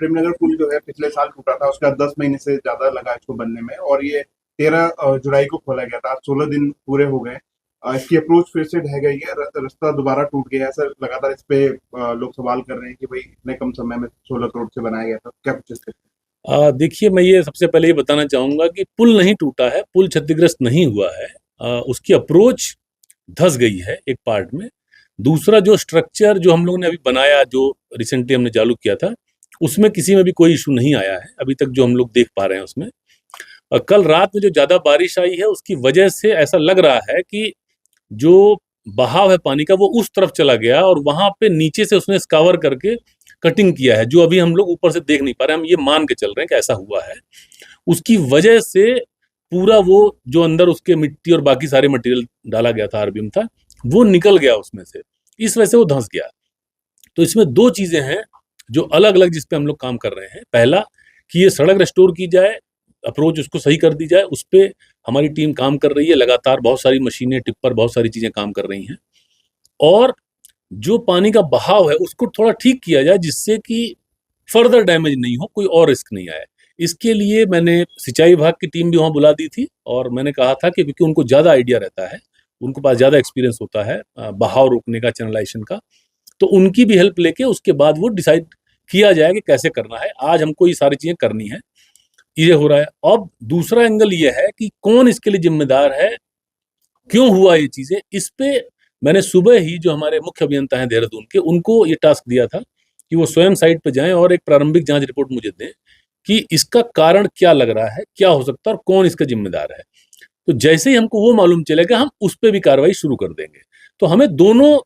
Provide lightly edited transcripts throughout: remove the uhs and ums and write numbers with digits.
प्रेमनगर पुल जो है पिछले साल टूटा था, उसका 10 महीने से ज्यादा लगा इसको बनने में, और ये 13 जुलाई को खोला गया था। आज 16 दिन पूरे हो गए। इसकी अप्रोच फिर से ढह गई है, रास्ता दोबारा टूट गया है। सर लगातार इस पे लोग सवाल कर रहे हैं कि भाई इतने कम समय में 16 करोड़ से बनाया गया था, क्या कुछ इसके? देखिए, मैं ये सबसे पहले ये बताना चाहूँगा कि पुल नहीं टूटा है, पुल क्षतिग्रस्त नहीं हुआ है। उसकी अप्रोच धँस गई है एक पार्ट में। दूसरा जो स्ट्रक्चर जो हम लोगों ने अभी बनाया, जो रिसेंटली हमने चालू किया था, उसमें किसी में भी कोई इश्यू नहीं आया है अभी तक जो हम लोग देख पा रहे हैं उसमें। कल रात में जो ज़्यादा बारिश आई है उसकी वजह से ऐसा लग रहा है कि जो बहाव है पानी का वो उस तरफ चला गया और वहाँ पे नीचे से उसने स्कावर करके कटिंग किया है, जो अभी हम लोग ऊपर से देख नहीं पा रहे हैं। हम ये मान के चल रहे हैं कि ऐसा हुआ है। उसकी वजह से पूरा वो जो अंदर उसके मिट्टी और बाकी सारे मटेरियल डाला गया था, आरबीएम था, वो निकल गया उसमें से। इस वजह से वो धंस गया। तो इसमें 2 चीज़ें हैं जो अलग-अलग जिस पे हम लोग काम कर रहे हैं। पहला कि ये सड़क रिस्टोर की जाए, अप्रोच उसको सही कर दी जाए, उस पे हमारी टीम काम कर रही है लगातार। बहुत सारी मशीनें, टिप्पर, बहुत सारी चीज़ें काम कर रही हैं। और जो पानी का बहाव है उसको थोड़ा ठीक किया जाए जिससे कि फर्दर डैमेज नहीं हो, कोई और रिस्क नहीं आए। इसके लिए मैंने सिंचाई विभाग की टीम भी वहाँ बुला दी थी और मैंने कहा था कि क्योंकि उनको ज़्यादा आइडिया रहता है, उनके पास ज़्यादा एक्सपीरियंस होता है बहाव रोकने का, चैनलाइजेशन का, तो उनकी भी हेल्प लेके उसके बाद वो डिसाइड किया जाए कि कैसे करना है। आज हमको ये सारी चीज़ें करनी है, ये हो रहा है। अब दूसरा एंगल ये है कि कौन इसके लिए ज़िम्मेदार है, क्यों हुआ ये चीज़ें, इस पे मैंने सुबह ही जो हमारे मुख्य अभियंता हैं देहरादून के, उनको ये टास्क दिया था कि वो स्वयं साइट पे जाएँ और एक प्रारंभिक जाँच रिपोर्ट मुझे दें कि इसका कारण क्या लग रहा है, क्या हो सकता है और कौन इसका ज़िम्मेदार है। तो जैसे ही हमको वो मालूम चलेगा, हम उस पे भी कार्रवाई शुरू कर देंगे। तो हमें दोनों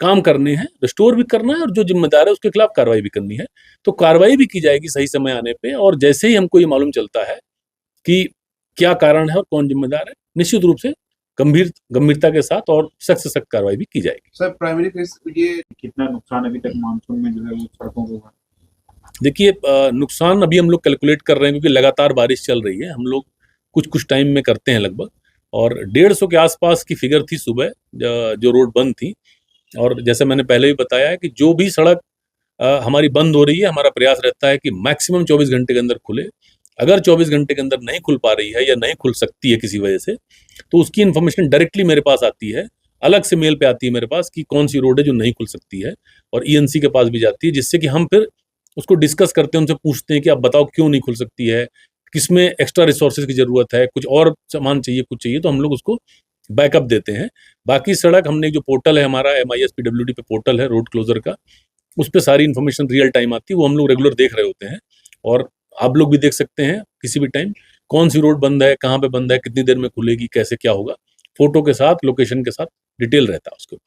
काम करने हैं, रिस्टोर भी करना है और जो ज़िम्मेदार है उसके खिलाफ कार्रवाई भी करनी है। तो कार्रवाई भी की जाएगी सही समय आने पे, और जैसे ही हमको ये मालूम चलता है कि क्या कारण है और कौन ज़िम्मेदार है, निश्चित रूप से गंभीरता के साथ और सख्त से सख्त कार्रवाई भी की जाएगी। सर प्राइमरी फेस ये कितना नुकसान अभी तक मानसून में जो है वो सड़कों को हुआ? देखिए, नुकसान अभी हम लोग कैलकुलेट कर रहे हैं क्योंकि लगातार बारिश चल रही है। हम लोग कुछ टाइम में करते हैं लगभग, और 150 के आसपास की फिगर थी सुबह जो रोड बंद थी। और जैसे मैंने पहले भी बताया है कि जो भी सड़क हमारी बंद हो रही है, हमारा प्रयास रहता है कि मैक्सिमम 24 घंटे के अंदर खुले। अगर 24 घंटे के अंदर नहीं खुल पा रही है या नहीं खुल सकती है किसी वजह से, तो उसकी इन्फॉर्मेशन डायरेक्टली मेरे पास आती है, अलग से मेल पे आती है मेरे पास कि कौन सी रोड है जो नहीं खुल सकती है, और ईएनसी के पास भी जाती है, जिससे कि हम फिर उसको डिस्कस करते हैं, उनसे पूछते हैं कि आप बताओ क्यों नहीं खुल सकती है, किसमें एक्स्ट्रा रिसोर्सेज की ज़रूरत है, कुछ और सामान चाहिए, कुछ चाहिए, तो हम लोग उसको बैकअप देते हैं। बाकी सड़क हमने जो पोर्टल है हमारा MISPWD पे पोर्टल है रोड क्लोजर का, उस पे सारी इन्फॉर्मेशन रियल टाइम आती है, वो हम लोग रेगुलर देख रहे होते हैं। और आप लोग भी देख सकते हैं किसी भी टाइम कौन सी रोड बंद है, कहाँ पे बंद है, कितनी देर में खुलेगी, कैसे क्या होगा, फोटो के साथ, लोकेशन के साथ डिटेल रहता है उसके ऊपर।